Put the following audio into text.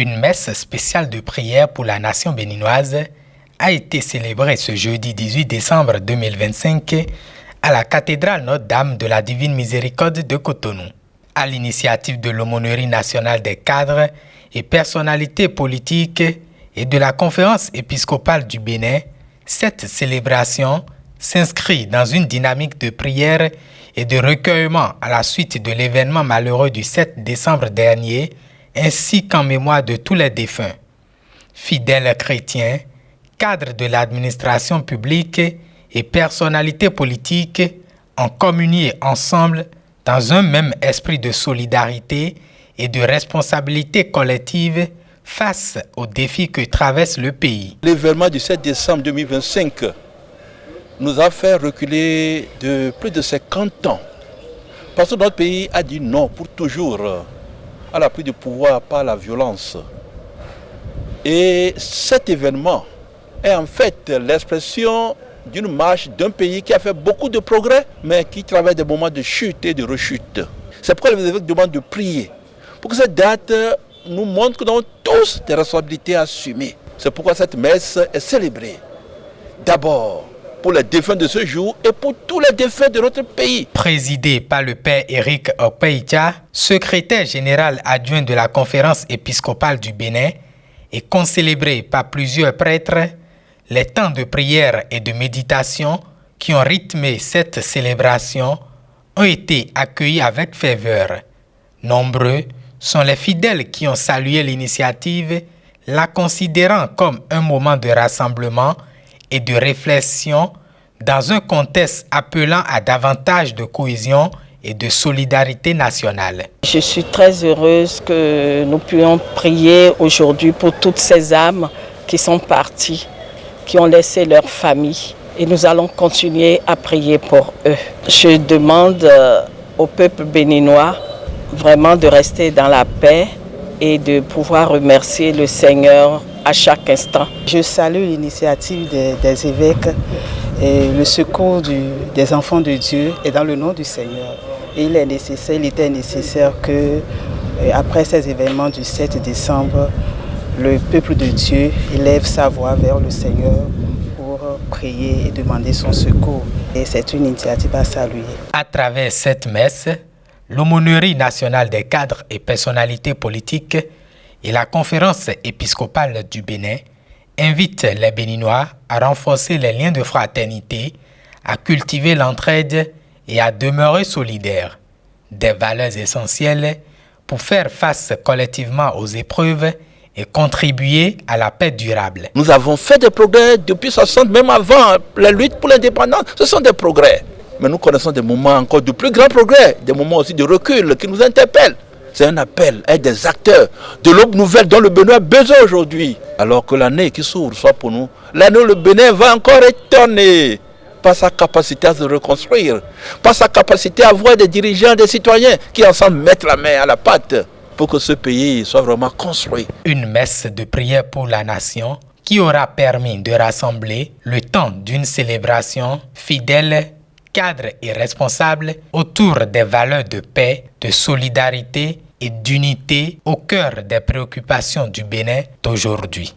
Une messe spéciale de prière pour la nation béninoise a été célébrée ce jeudi 18 décembre 2025 à la cathédrale Notre-Dame de la Divine Miséricorde de Cotonou. À l'initiative de l'Aumônerie nationale des cadres et personnalités politiques et de la Conférence épiscopale du Bénin, cette célébration s'inscrit dans une dynamique de prière et de recueillement à la suite de l'événement malheureux du 7 décembre dernier, ainsi qu'en mémoire de tous les défunts. Fidèles chrétiens, cadres de l'administration publique et personnalités politiques ont communié ensemble dans un même esprit de solidarité et de responsabilité collective face aux défis que traverse le pays. L'événement du 7 décembre 2025 nous a fait reculer de plus de 50 ans. Parce que notre pays a dit non pour toujours à la prise de pouvoir par la violence. Et cet événement est en fait l'expression d'une marche d'un pays qui a fait beaucoup de progrès, mais qui traverse des moments de chute et de rechute. C'est pourquoi les évêques demandent de prier, pour que cette date nous montre que nous avons tous des responsabilités à assumer. C'est pourquoi cette messe est célébrée. D'abord, pour les défunts de ce jour et pour tous les défunts de notre pays. Présidé par le père Éric Okpeitia, secrétaire général adjoint de la Conférence épiscopale du Bénin, et concélébré par plusieurs prêtres, les temps de prière et de méditation qui ont rythmé cette célébration ont été accueillis avec ferveur. Nombreux sont les fidèles qui ont salué l'initiative, la considérant comme un moment de rassemblement et de réflexion dans un contexte appelant à davantage de cohésion et de solidarité nationale. Je suis très heureuse que nous puissions prier aujourd'hui pour toutes ces âmes qui sont parties, qui ont laissé leur famille. Et nous allons continuer à prier pour eux. Je demande au peuple béninois vraiment de rester dans la paix et de pouvoir remercier le Seigneur à chaque instant. Je salue l'initiative des évêques et le secours des enfants de Dieu et dans le nom du Seigneur. Et il était nécessaire que, après ces événements du 7 décembre, le peuple de Dieu élève sa voix vers le Seigneur pour prier et demander son secours. Et c'est une initiative à saluer. À travers cette messe, l'Aumônerie nationale des cadres et personnalités politiques et la Conférence épiscopale du Bénin invitent les Béninois à renforcer les liens de fraternité, à cultiver l'entraide et à demeurer solidaires, des valeurs essentielles pour faire face collectivement aux épreuves et contribuer à la paix durable. Nous avons fait des progrès depuis 60, même avant la lutte pour l'indépendance. Ce sont des progrès. Mais nous connaissons des moments encore de plus grands progrès, des moments aussi de recul qui nous interpellent. C'est un appel à des acteurs de l'aube nouvelle dont le Bénin a besoin aujourd'hui. Alors que l'année qui s'ouvre soit pour nous, l'année où le Bénin va encore étonner par sa capacité à se reconstruire, par sa capacité à avoir des dirigeants, des citoyens qui ensemble mettent la main à la pâte pour que ce pays soit vraiment construit. Une messe de prière pour la nation qui aura permis de rassembler le temps d'une célébration fidèle, cadre et responsable autour des valeurs de paix, de solidarité et d'unité au cœur des préoccupations du Bénin d'aujourd'hui.